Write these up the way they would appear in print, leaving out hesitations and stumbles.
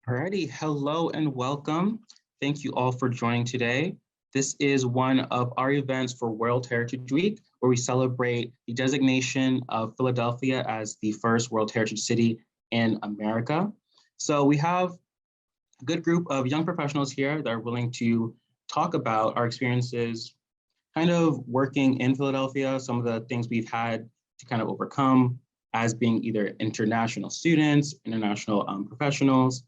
Alrighty, hello and welcome. Thank you all for joining today. This is one of our events for World Heritage Week, where we celebrate the designation of Philadelphia as the first World Heritage City in America. So we have a good group of young professionals here that are willing to talk about our experiences kind of working in Philadelphia, some of the things we've had to kind of overcome as being either international students, international professionals,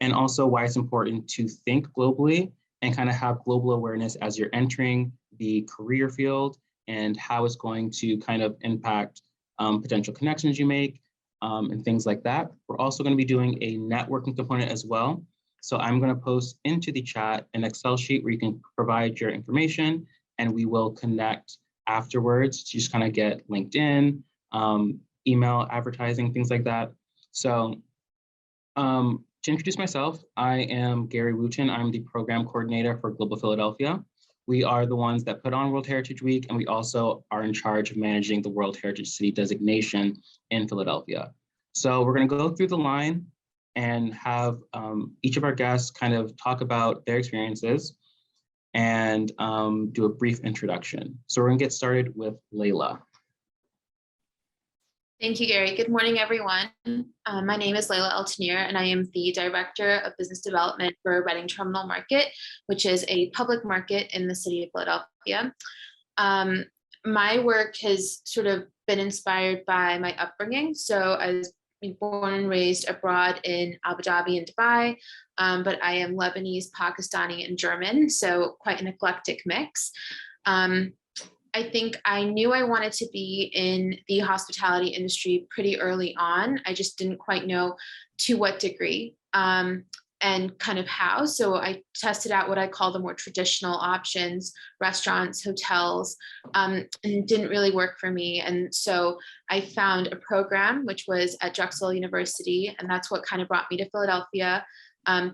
and also why it's important to think globally and kind of have global awareness as you're entering the career field and how it's going to kind of impact potential connections you make and things like that. We're also going to be doing a networking component as well. So I'm going to post into the chat an Excel sheet where you can provide your information and we will connect afterwards to just kind of get LinkedIn, email advertising, things like that. So to introduce myself, I am Gary Wooten. I'm the program coordinator for Global Philadelphia. We are the ones that put on World Heritage Week, and we also are in charge of managing the World Heritage City designation in Philadelphia. So we're going to go through the line and have each of our guests kind of talk about their experiences and do a brief introduction. So we're going to get started with Laila. Thank you, Gary. Good morning, everyone. My name is Laila and I am the Director of Business Development for Reading Terminal Market, which is a public market in the city of Philadelphia. My work has sort of been inspired by my upbringing. So I was born and raised abroad in Abu Dhabi and Dubai, but I am Lebanese, Pakistani, and German, so quite an eclectic mix. I think I knew I wanted to be in the hospitality industry pretty early on. I just didn't quite know to what degree and kind of how. So I tested out what I call the more traditional options, restaurants, hotels, and it didn't really work for me. And so I found a program which was at Drexel University, and that's what kind of brought me to Philadelphia.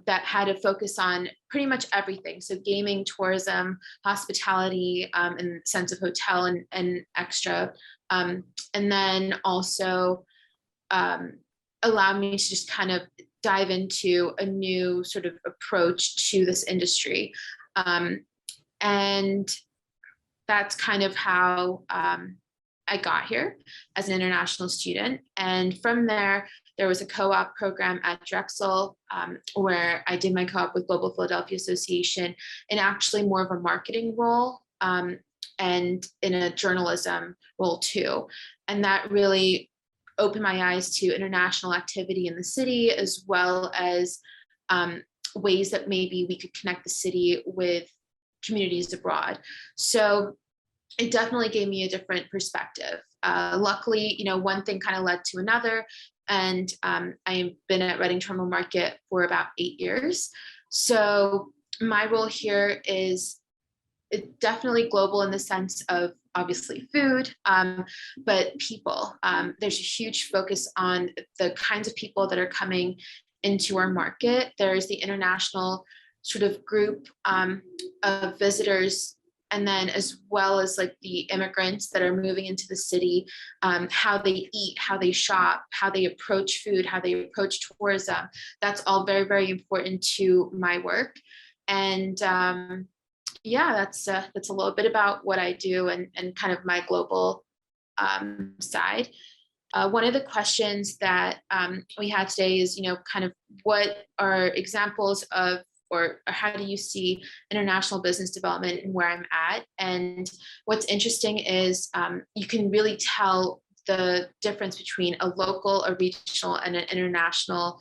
That had a focus on pretty much everything. So gaming, tourism, hospitality, and sense of hotel and extra. And then also allowed me to just kind of dive into a new sort of approach to this industry. And that's kind of how I got here as an international student. And from there was a co-op program at Drexel where I did my co-op with Global Philadelphia Association in actually more of a marketing role and in a journalism role too. And that really opened my eyes to international activity in the city, as well as ways that maybe we could connect the city with communities abroad. So it definitely gave me a different perspective. Luckily, one thing kind of led to another. And I've been at Reading Terminal Market for about 8 years. So my role here is definitely global in the sense of obviously food, but people. There's a huge focus on the kinds of people that are coming into our market. There's the international sort of group of visitors, and then as well as like the immigrants that are moving into the city, how they eat, how they shop, how they approach food, how they approach tourism. That's all very, very important to my work. And yeah, that's a little bit about what I do and kind of my global side. One of the questions that we had today is, kind of what are examples of or how do you see international business development and where I'm at? And what's interesting is you can really tell the difference between a local, a regional, and an international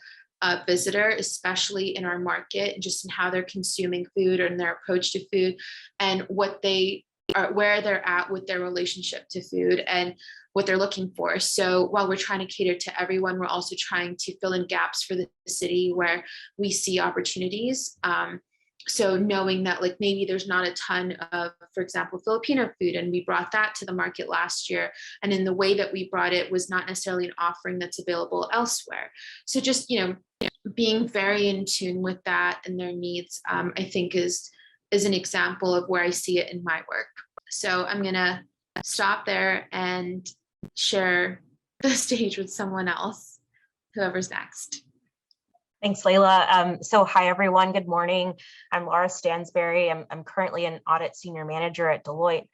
visitor, especially in our market, and just in how they're consuming food and their approach to food and what they are, where they're at with their relationship to food and what they're looking for. So while we're trying to cater to everyone, we're also trying to fill in gaps for the city where we see opportunities. So knowing that like maybe there's not a ton of, for example, Filipino food, and we brought that to the market last year. And in the way that we brought it was not necessarily an offering that's available elsewhere. So just, being very in tune with that and their needs, I think is an example of where I see it in my work. So I'm gonna stop there and share the stage with someone else, whoever's next. Thanks, Laila. So hi, everyone. Good morning. I'm Laura Stansberry. I'm currently an audit senior manager at Deloitte,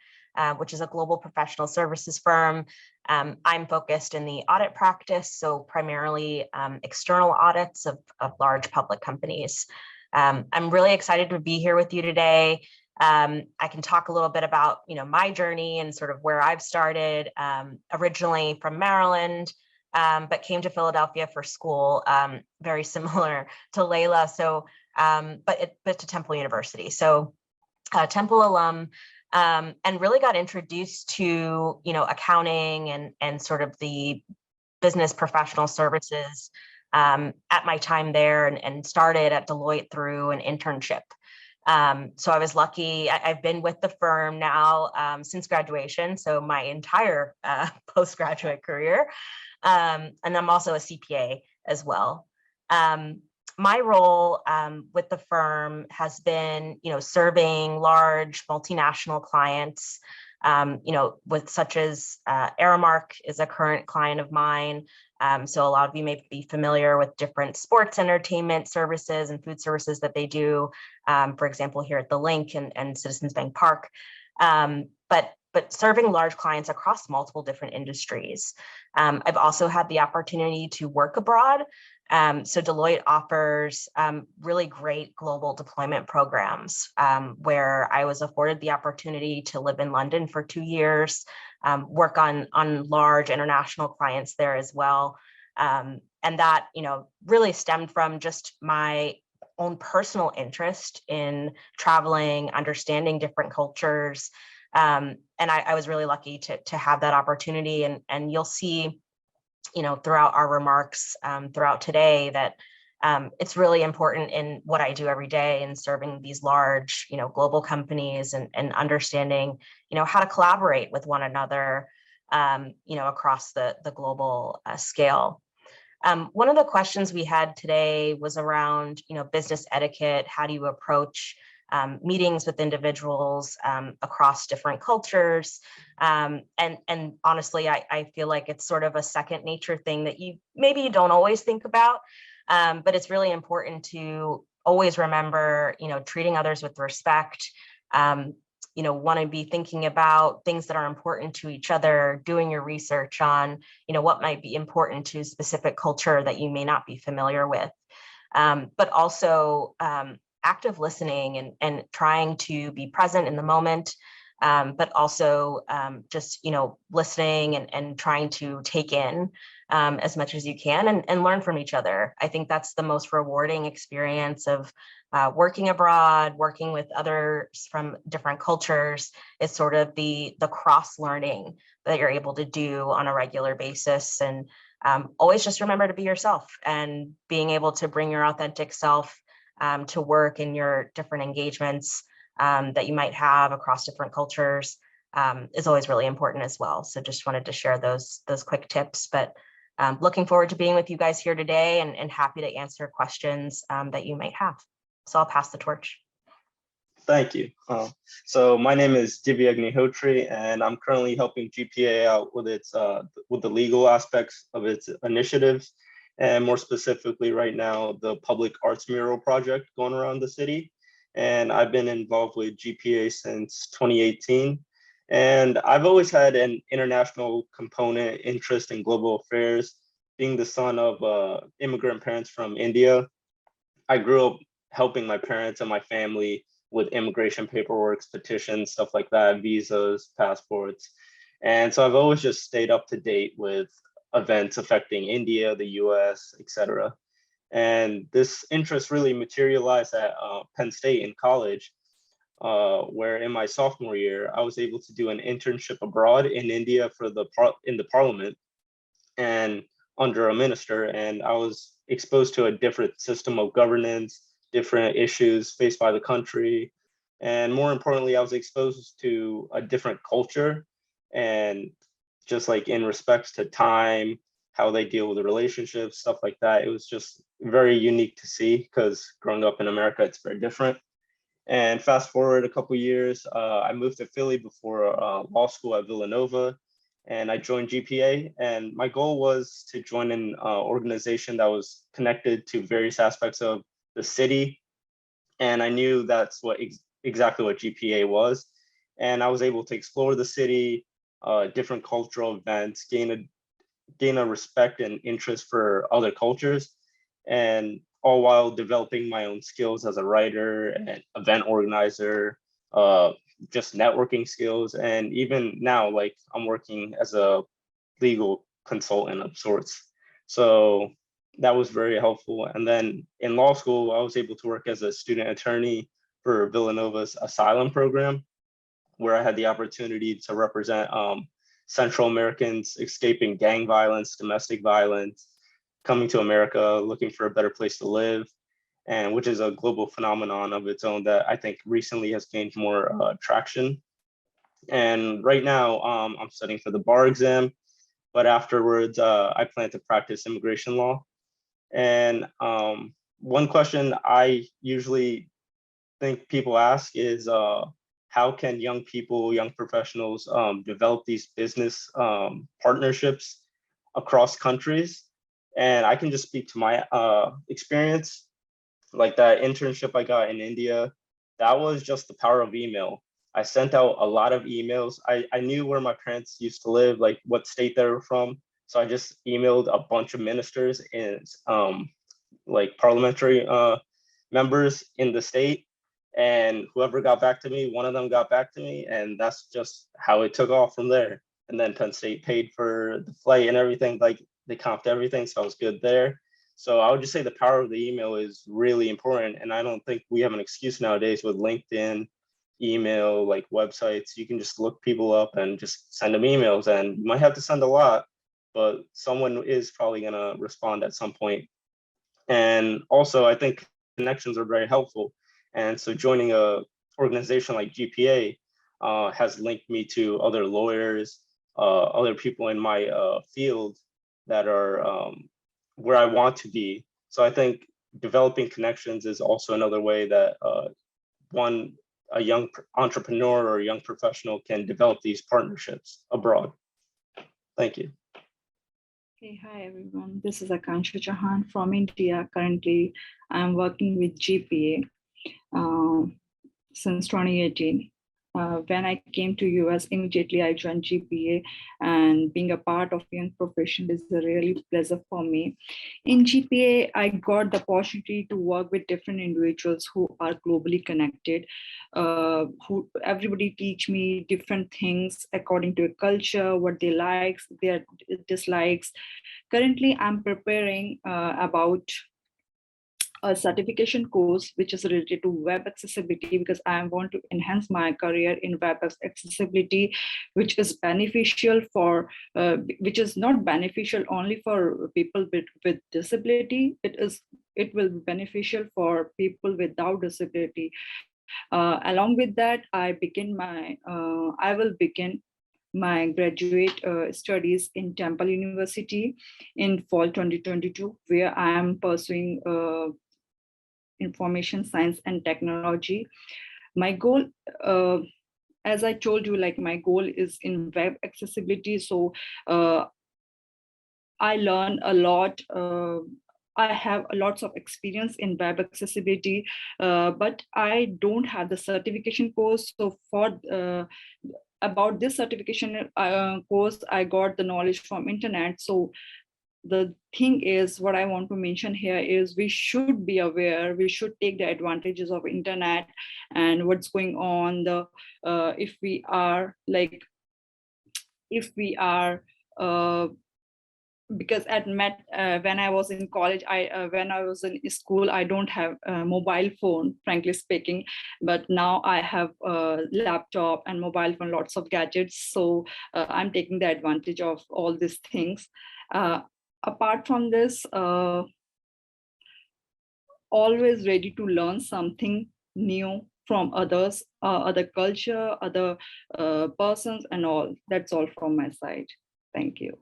which is a global professional services firm. I'm focused in the audit practice, so primarily external audits of large public companies. I'm really excited to be here with you today. I can talk a little bit about my journey and sort of where I've started. Originally from Maryland, but came to Philadelphia for school, very similar to Laila. So, but to Temple University. So, Temple alum, and really got introduced to accounting and sort of the business professional services at my time there, and started at Deloitte through an internship. So I was lucky. I've been with the firm now since graduation, so my entire postgraduate career. And I'm also a CPA as well. My role with the firm has been, serving large multinational clients, with such as Aramark is a current client of mine. So a lot of you may be familiar with different sports entertainment services and food services that they do, for example, here at the Link and Citizens Bank Park. But serving large clients across multiple different industries. I've also had the opportunity to work abroad. So Deloitte offers really great global deployment programs where I was afforded the opportunity to live in London for 2 years, work on large international clients there as well. And that, really stemmed from just my own personal interest in traveling, understanding different cultures. And I was really lucky to have that opportunity. And you'll see, throughout our remarks throughout today that it's really important in what I do every day in serving these large, global companies and understanding, how to collaborate with one another, across the global scale. One of the questions we had today was around, business etiquette. How do you approach meetings with individuals across different cultures? And honestly, I feel like it's sort of a second nature thing that you don't always think about, but it's really important to always remember, treating others with respect, want to be thinking about things that are important to each other, doing your research on, what might be important to specific culture that you may not be familiar with, but also active listening and trying to be present in the moment, but also just, listening and trying to take in as much as you can and learn from each other. I think that's the most rewarding experience of working abroad, working with others from different cultures, is sort of the cross learning that you're able to do on a regular basis. And always just remember to be yourself, and being able to bring your authentic self to work in your different engagements that you might have across different cultures is always really important as well. So just wanted to share those quick tips, but looking forward to being with you guys here today and happy to answer questions that you might have. So I'll pass the torch. Thank you. So my name is Dibia, and I'm currently helping GPA out with its with the legal aspects of its initiatives, and more specifically right now, the public arts mural project going around the city. And I've been involved with GPA since 2018. And I've always had an international component interest in global affairs. Being the son of immigrant parents from India, I grew up helping my parents and my family with immigration paperwork, petitions, stuff like that, visas, passports. And so I've always just stayed up to date with events affecting India, the US, etc. And this interest really materialized at Penn State in college, where in my sophomore year, I was able to do an internship abroad in India for in the parliament and under a minister. And I was exposed to a different system of governance, different issues faced by the country. And more importantly, I was exposed to a different culture, and just like in respects to time, how they deal with the relationships, stuff like that. It was just very unique to see, because growing up in America, it's very different. And fast forward a couple years, I moved to Philly before law school at Villanova. and I joined GPA. And my goal was to join an organization that was connected to various aspects of the city. And I knew that's exactly what GPA was. And I was able to explore the city, different cultural events, gain a respect and interest for other cultures, and all while developing my own skills as a writer and event organizer, just networking skills. And even now, like, I'm working as a legal consultant of sorts. So that was very helpful. And then in law school, I was able to work as a student attorney for Villanova's asylum program, where I had the opportunity to represent Central Americans escaping gang violence, domestic violence, coming to America, looking for a better place to live, and which is a global phenomenon of its own that I think recently has gained more traction. And right now, I'm studying for the bar exam, but afterwards, I plan to practice immigration law. And one question I usually think people ask is, how can young people, young professionals develop these business partnerships across countries? And I can just speak to my experience. Like that internship I got in India, that was just the power of email. I sent out a lot of emails. I knew where my parents used to live, like what state they were from. So I just emailed a bunch of ministers and like parliamentary members in the state. And whoever got back to me, one of them got back to me, and that's just how it took off from there. And then Penn State paid for the flight and everything, like they comped everything, so I was good there. So I would just say the power of the email is really important. And I don't think we have an excuse nowadays with LinkedIn, email, like websites. You can just look people up and just send them emails, and you might have to send a lot, but someone is probably gonna respond at some point. And also I think connections are very helpful. And so joining a organization like GPA has linked me to other lawyers, other people in my field that are where I want to be. So I think developing connections is also another way that a young entrepreneur or a young professional can develop these partnerships abroad. Thank you. Hey, hi everyone. This is Akansha from India. Currently, I'm working with GPA since 2018. When I came to US, immediately I joined GPA, and being a part of young profession is a really pleasure for me. In GPA, I got the opportunity to work with different individuals who are globally connected, who everybody teach me different things according to a culture, what they like, their dislikes. Currently, I'm preparing about a certification course which is related to web accessibility, because I want to enhance my career in web accessibility, which is beneficial for which is not beneficial only for people with disability. It will be beneficial for people without disability. Along with that, I will begin my graduate studies in Temple University in fall 2022, where I am pursuing information science and technology. My goal, as I told you, like my goal is in web accessibility. So I learn a lot. I have lots of experience in web accessibility, but I don't have the certification course. So for about this certification course, I got the knowledge from internet. So the thing is, what I want to mention here is we should be aware, we should take the advantages of internet and what's going on. If we are because when I was in college, when I was in school, I don't have a mobile phone, frankly speaking, but now I have a laptop and mobile phone, lots of gadgets. So I'm taking the advantage of all these things. Apart from this, always ready to learn something new from others, other culture, other persons and all. That's all from my side. Thank you.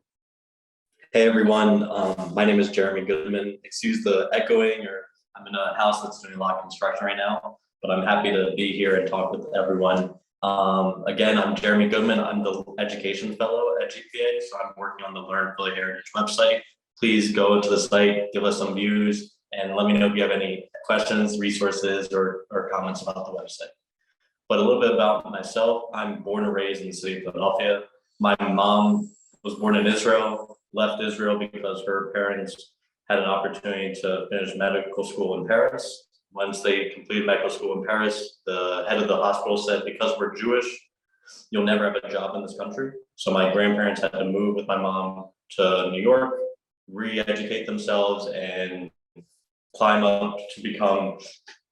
Hey everyone, my name is Jeremy Goodman. Excuse the echoing, or I'm in a house that's doing a lot of construction right now, but I'm happy to be here and talk with everyone. Again, I'm Jeremy Goodman. I'm the Education Fellow at GPA, so I'm working on the Learn Philly Heritage website. Please go to the site, give us some views, and let me know if you have any questions, resources, or comments about the website. But a little bit about myself. I'm born and raised in the city of Philadelphia. My mom was born in Israel, left Israel because her parents had an opportunity to finish medical school in Paris. Once they completed medical school in Paris, the head of the hospital said, because we're Jewish, you'll never have a job in this country. So my grandparents had to move with my mom to New York, re-educate themselves, and climb up to become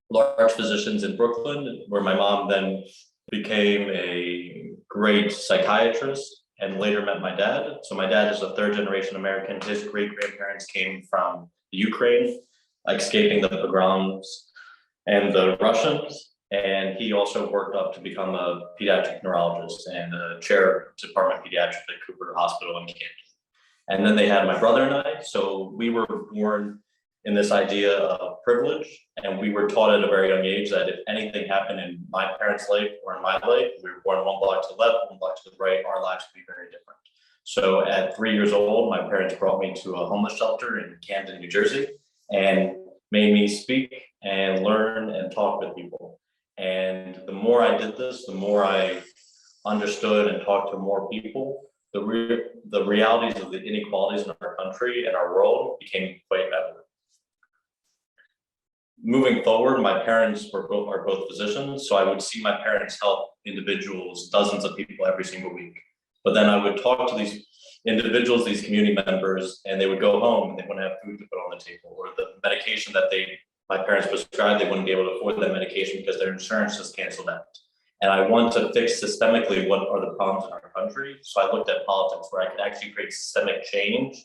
large physicians in Brooklyn, where my mom then became a great psychiatrist and later met my dad. So my dad is a third generation American. His great grandparents came from Ukraine, escaping the pogroms and the Russians. And he also worked up to become a pediatric neurologist and a chair of Department of Pediatrics at Cooper Hospital in Camden. And then they had my brother and I. So we were born in this idea of privilege. And we were taught at a very young age that if anything happened in my parents' life or in my life, we were born one block to the left, one block to the right, our lives would be very different. So at 3 years old, my parents brought me to a homeless shelter in Camden, New Jersey, and made me speak and learn and talk with people. And the more I did this, the more I understood and talked to more people, the realities of the inequalities in our country and our world became quite evident. Moving forward, my parents are both physicians, so I would see my parents help individuals, dozens of people every single week. But then I would talk to these individuals, these community members, and they would go home and they wouldn't have food to put on the table, or the medication that my parents prescribed, they wouldn't be able to afford that medication because their insurance just canceled out. And I want to fix systemically what are the problems in our country. So I looked at politics where I could actually create systemic change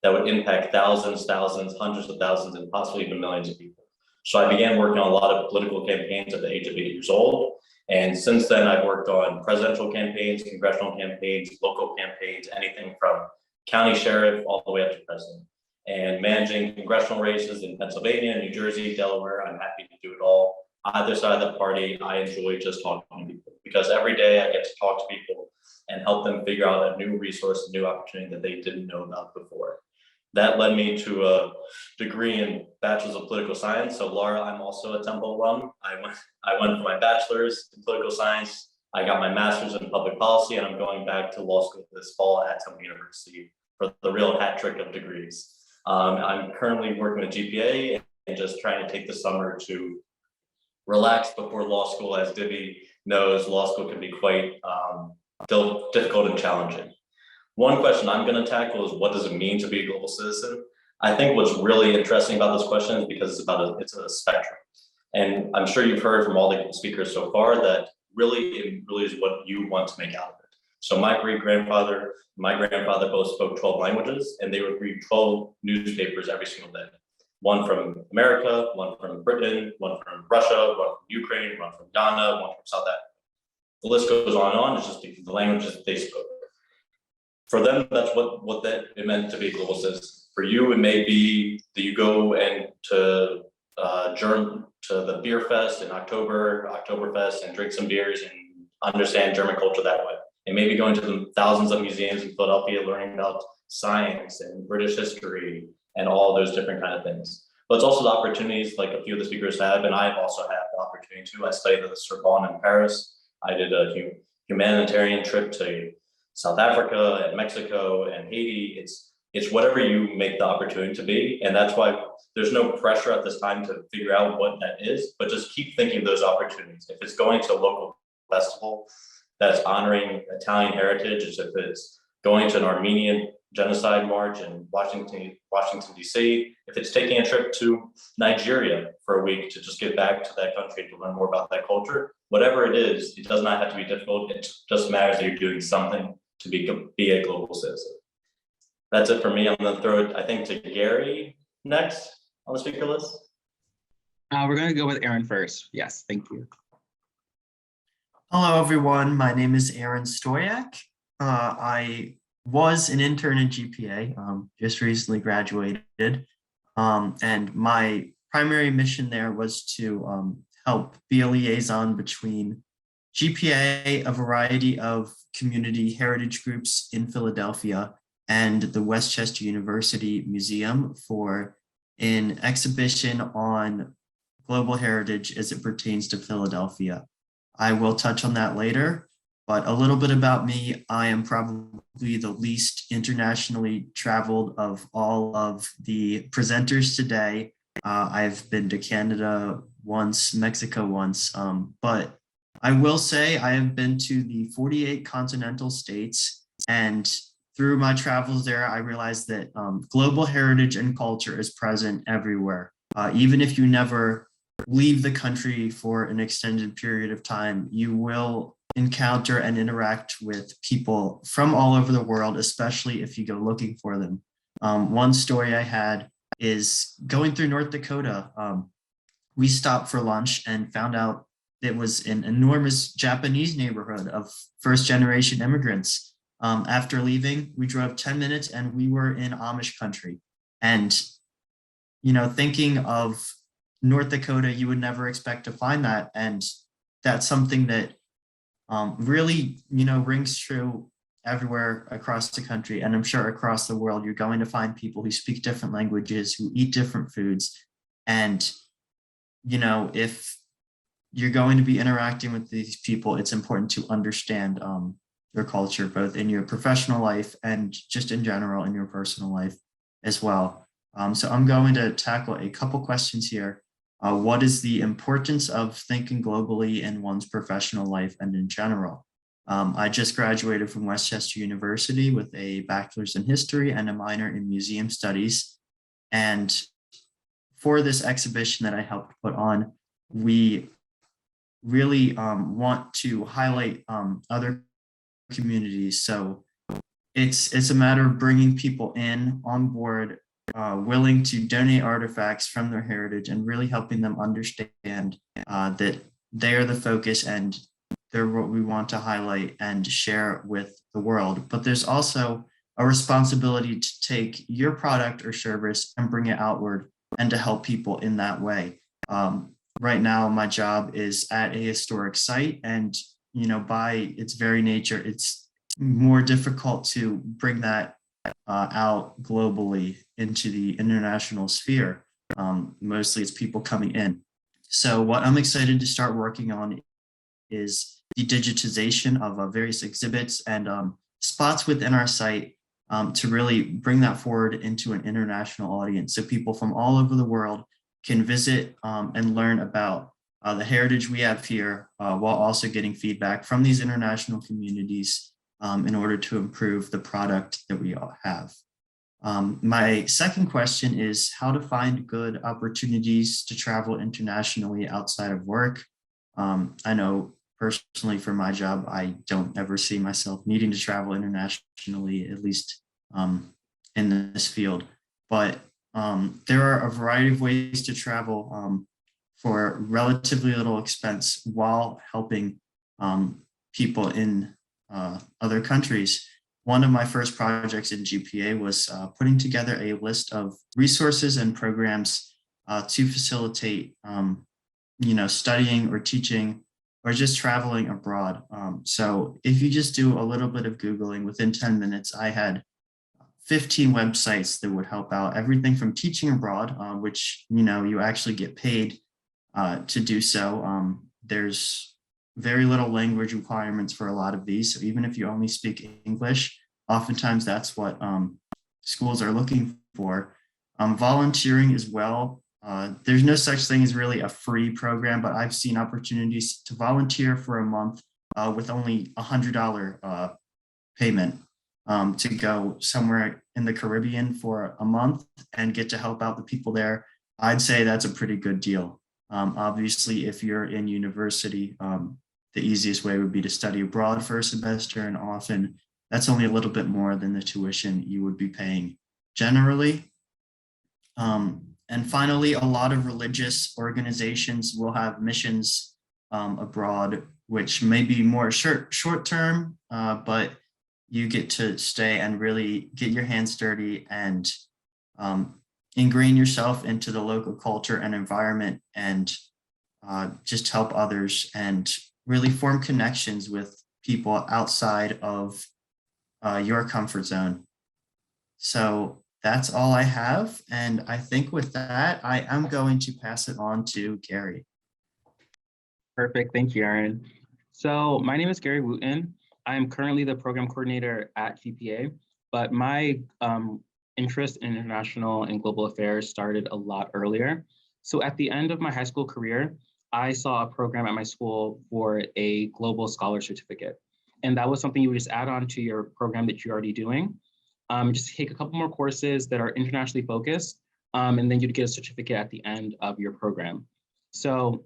that would impact thousands, hundreds of thousands, and possibly even millions of people. So I began working on a lot of political campaigns at the age of 8 years old. And since then, I've worked on presidential campaigns, congressional campaigns, local campaigns, anything from county sheriff all the way up to president. And managing congressional races in Pennsylvania, New Jersey, Delaware, I'm happy to do it all. Either side of the party, I enjoy just talking to people because every day I get to talk to people and help them figure out a new resource, a new opportunity that they didn't know about before. That led me to a degree in Bachelor's of Political Science. So Laura, I'm also a Temple alum. I went for my bachelor's in political science. I got my master's in public policy, and I'm going back to law school this fall at Temple University for the real hat trick of degrees. I'm currently working with GPA and just trying to take the summer to relax before law school. As Dibia knows, law school can be quite difficult and challenging. One question I'm going to tackle is, what does it mean to be a global citizen? I think what's really interesting about this question is because it's a spectrum. And I'm sure you've heard from all the speakers so far that it really is what you want to make out of it. So my great-grandfather, my grandfather both spoke 12 languages, and they would read 12 newspapers every single day. One from America, one from Britain, one from Russia, one from Ukraine, one from Ghana, one from South Africa. The list goes on and on. It's just the languages that they spoke. For them, that's what it meant to be a global citizen. For you, it may be that you go and to the beer fest in Oktoberfest, and drink some beers and understand German culture that way. It may be going to the thousands of museums in Philadelphia, learning about science and British history and all those different kind of things. But it's also the opportunities like a few of the speakers have, and I've also had the opportunity to. I studied at the Sorbonne in Paris. I did a humanitarian trip to South Africa and Mexico and Haiti. It's whatever you make the opportunity to be. And that's why there's no pressure at this time to figure out what that is, but just keep thinking of those opportunities. If it's going to a local festival that's honoring Italian heritage, if it's going to an Armenian genocide march in Washington, DC, if it's taking a trip to Nigeria for a week to just get back to that country to learn more about that culture, whatever it is, it does not have to be difficult. It just matters that you're doing something to be a global citizen. That's it for me. I'm going to throw it, I think, to Gary next on the speaker list. We're going to go with Aaron first. Yes, thank you. Hello, everyone. My name is Aaron Stoyak. I was an intern in GPA, just recently graduated. And my primary mission there was to help be a liaison between GPA, a variety of community heritage groups in Philadelphia, and the Westchester University Museum for an exhibition on global heritage as it pertains to Philadelphia. I will touch on that later, but a little bit about me. I am probably the least internationally traveled of all of the presenters today. I've been to Canada once, Mexico once, but I will say I have been to the 48 continental states, and through my travels there, I realized that global heritage and culture is present everywhere. Even if you never leave the country for an extended period of time, you will encounter and interact with people from all over the world, especially if you go looking for them. One story I had is going through North Dakota. We stopped for lunch and found out it was an enormous Japanese neighborhood of first-generation immigrants. After leaving, we drove 10 minutes and we were in Amish country. And, you know, thinking of North Dakota, you would never expect to find that. And that's something that really, you know, rings true everywhere across the country. And I'm sure across the world, you're going to find people who speak different languages, who eat different foods. And, you know, if you're going to be interacting with these people, it's important to understand their culture, both in your professional life and just in general in your personal life as well. So I'm going to tackle a couple questions here. What is the importance of thinking globally in one's professional life and in general? I just graduated from Westchester University with a bachelor's in history and a minor in museum studies. And for this exhibition that I helped put on, we really want to highlight other communities. So it's a matter of bringing people in on board, willing to donate artifacts from their heritage and really helping them understand that they are the focus and they're what we want to highlight and share with the world. But there's also a responsibility to take your product or service and bring it outward and to help people in that way. Right now, my job is at a historic site, and you know, by its very nature, it's more difficult to bring that out globally into the international sphere. Mostly it's people coming in. So what I'm excited to start working on is the digitization of various exhibits and spots within our site to really bring that forward into an international audience. So people from all over the world can visit and learn about the heritage we have here, while also getting feedback from these international communities in order to improve the product that we all have. My second question is how to find good opportunities to travel internationally outside of work. I know personally for my job, I don't ever see myself needing to travel internationally, at least in this field, but there are a variety of ways to travel for relatively little expense while helping people in other countries. One of my first projects in GPA was putting together a list of resources and programs to facilitate, you know, studying or teaching or just traveling abroad. So if you just do a little bit of Googling, within 10 minutes, I had 15 websites that would help out, everything from teaching abroad, which, you know, you actually get paid to do so. There's very little language requirements for a lot of these. So even if you only speak English, oftentimes that's what schools are looking for. Volunteering as well. There's no such thing as really a free program, but I've seen opportunities to volunteer for a month with only $100 payment to go somewhere in the Caribbean for a month and get to help out the people there. I'd say that's a pretty good deal. Obviously, if you're in university, the easiest way would be to study abroad for a semester, and often that's only a little bit more than the tuition you would be paying generally. And finally, a lot of religious organizations will have missions abroad, which may be more short term, but you get to stay and really get your hands dirty and ingrain yourself into the local culture and environment and just help others and really form connections with people outside of your comfort zone. So that's all I have. And I think with that, I am going to pass it on to Gary. Perfect. Thank you, Aaron. So my name is Gary Wooten. I am currently the program coordinator at GPA, but my interest in international and global affairs started a lot earlier. So at the end of my high school career, I saw a program at my school for a global scholar certificate. And that was something you would just add on to your program that you're already doing. Just take a couple more courses that are internationally focused, and then you'd get a certificate at the end of your program. So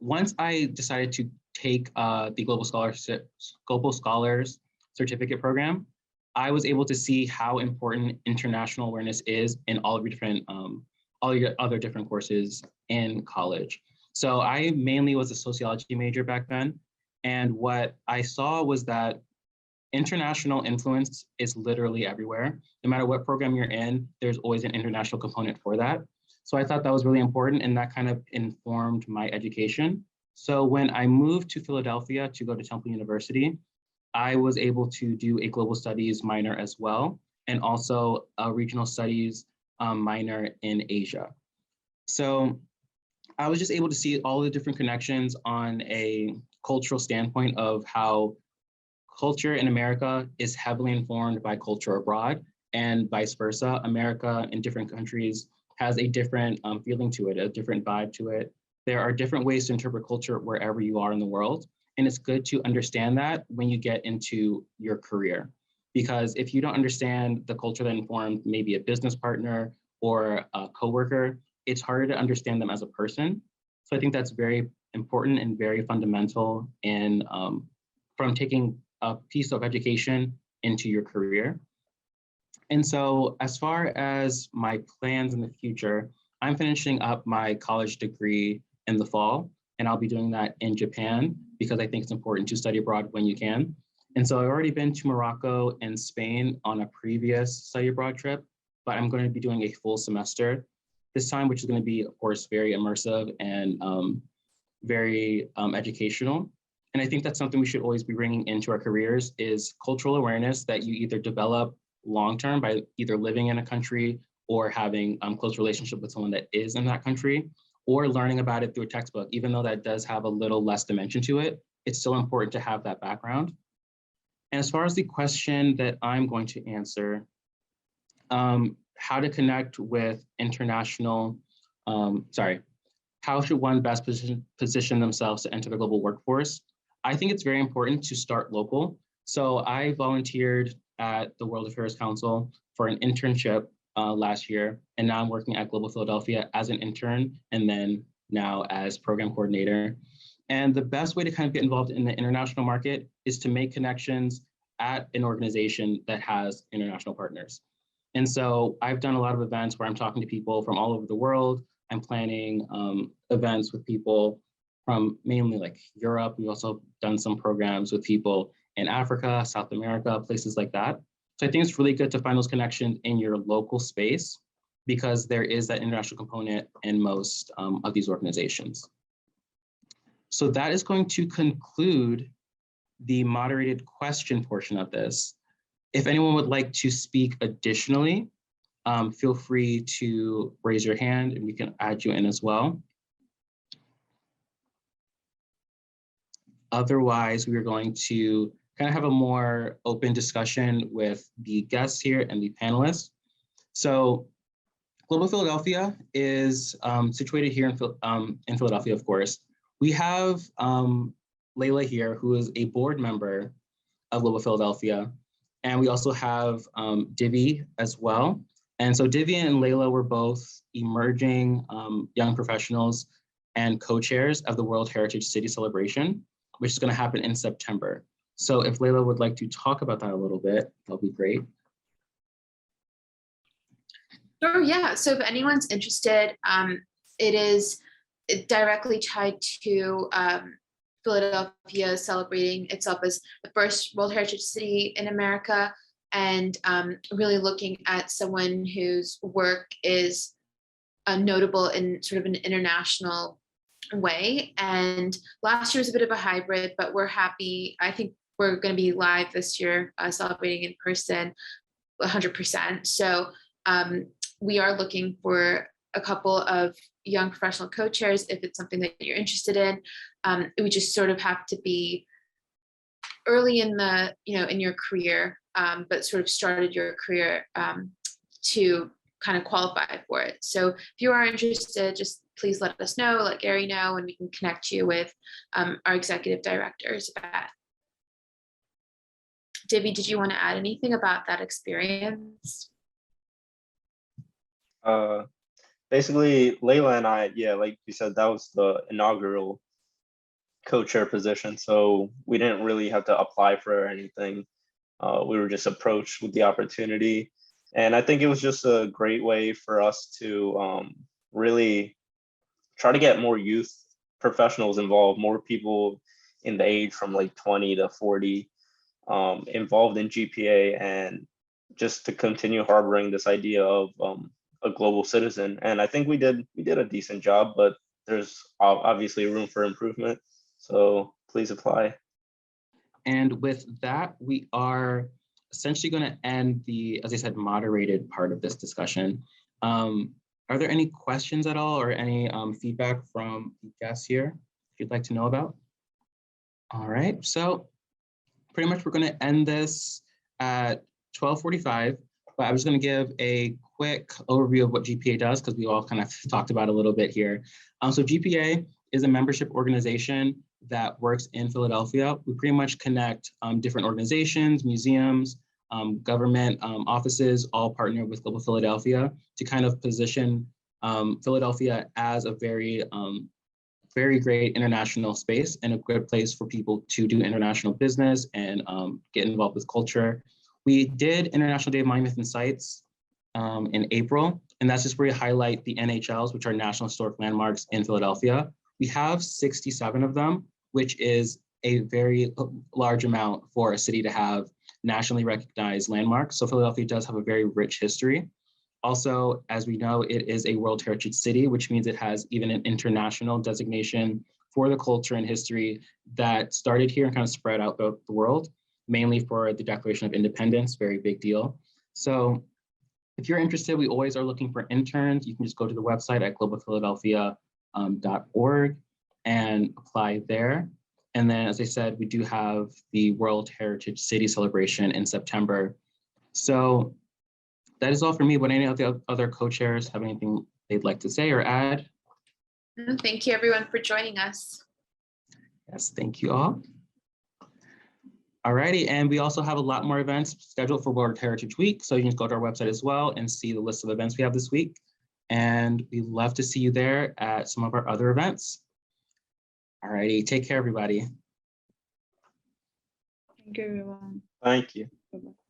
once I decided to take the Global Scholars Certificate program, I was able to see how important international awareness is in all your other different courses in college. So I mainly was a sociology major back then. And what I saw was that international influence is literally everywhere. No matter what program you're in, there's always an international component for that. So I thought that was really important, and that kind of informed my education. So when I moved to Philadelphia to go to Temple University, I was able to do a global studies minor as well, and also a regional studies minor in Asia. So I was just able to see all the different connections on a cultural standpoint of how culture in America is heavily informed by culture abroad, and vice versa. America in different countries has a different feeling to it, a different vibe to it. There are different ways to interpret culture wherever you are in the world. And it's good to understand that when you get into your career. Because if you don't understand the culture that informed maybe a business partner or a coworker, it's harder to understand them as a person. So I think that's very important and very fundamental in from taking a piece of education into your career. And so as far as my plans in the future, I'm finishing up my college degree in the fall, and I'll be doing that in Japan because I think it's important to study abroad when you can. And so I've already been to Morocco and Spain on a previous study abroad trip, but I'm going to be doing a full semester this time, which is going to be, of course, very immersive and very educational. And I think that's something we should always be bringing into our careers is cultural awareness that you either develop long-term by either living in a country or having close relationship with someone that is in that country, or learning about it through a textbook. Even though that does have a little less dimension to it, it's still important to have that background. And as far as the question that I'm going to answer, how to connect with international, how should one best position themselves to enter the global workforce? I think it's very important to start local. So I volunteered at the World Affairs Council for an internship last year, and now I'm working at Global Philadelphia as an intern, and then now as program coordinator. And the best way to kind of get involved in the international market is to make connections at an organization that has international partners. And so I've done a lot of events where I'm talking to people from all over the world. I'm planning events with people from mainly like Europe. We've also done some programs with people in Africa, South America, places like that. So I think it's really good to find those connections in your local space because there is that international component in most of these organizations. So that is going to conclude the moderated question portion of this. If anyone would like to speak additionally, feel free to raise your hand and we can add you in as well. Otherwise, we are going to kind of have a more open discussion with the guests here and the panelists. So Global Philadelphia is situated here in Philadelphia, of course. We have Laila here, who is a board member of Global Philadelphia. And we also have Dibia as well. And so Dibia and Laila were both emerging young professionals and co-chairs of the World Heritage City Celebration, which is going to happen in September. So if Laila would like to talk about that a little bit, that'll be great. Sure, yeah. So if anyone's interested, it is directly tied to Philadelphia celebrating itself as the first World Heritage City in America, and really looking at someone whose work is notable in sort of an international way. And last year was a bit of a hybrid, but we're happy. I think we're going to be live this year, celebrating in person 100%. So we are looking for a couple of young professional co-chairs if it's something that you're interested in. It would just sort of have to be early in the, in your career, but sort of started your career to kind of qualify for it. So if you are interested, just please let us know, let Gary know, and we can connect you with our executive directors. Dibby, did you want to add anything about that experience? Basically, Laila and I, yeah, like you said, that was the inaugural co-chair position. So we didn't really have to apply for anything. We were just approached with the opportunity. And I think it was just a great way for us to really try to get more youth professionals involved, more people in the age from like 20 to 40 involved in GPA, and just to continue harboring this idea of a global citizen. And I think we did a decent job, but there's obviously room for improvement. So please apply. And with that, we are essentially going to end the, as I said, moderated part of this discussion. Are there any questions at all, or any feedback from the guests here you'd like to know about? All right, so pretty much we're going to end this at 12:45, but I was going to give a quick overview of what GPA does, because we all kind of talked about it a little bit here. So GPA is a membership organization that works in Philadelphia. We pretty much connect different organizations, museums, government offices, all partner with Global Philadelphia to kind of position Philadelphia as a very, very great international space and a good place for people to do international business and get involved with culture. We did International Day of Monuments and Sites in April, and that's just where we highlight the NHLs, which are National Historic Landmarks in Philadelphia. We have 67 of them, which is a very large amount for a city to have nationally recognized landmarks. So Philadelphia does have a very rich history. Also, as we know, it is a World Heritage City, which means it has even an international designation for the culture and history that started here and kind of spread out throughout the world, mainly for the Declaration of Independence, very big deal. So if you're interested, we always are looking for interns. You can just go to the website at globalphiladelphia.org and apply there. And then, as I said, we do have the World Heritage City celebration in September. So that is all for me. Would any of the other co-chairs have anything they'd like to say or add? Thank you, everyone, for joining us. Yes, thank you all. All righty, and we also have a lot more events scheduled for World Heritage Week. So you can go to our website as well and see the list of events we have this week. And we'd love to see you there at some of our other events. All righty, take care, everybody. Thank you, everyone. Thank you. Bye-bye.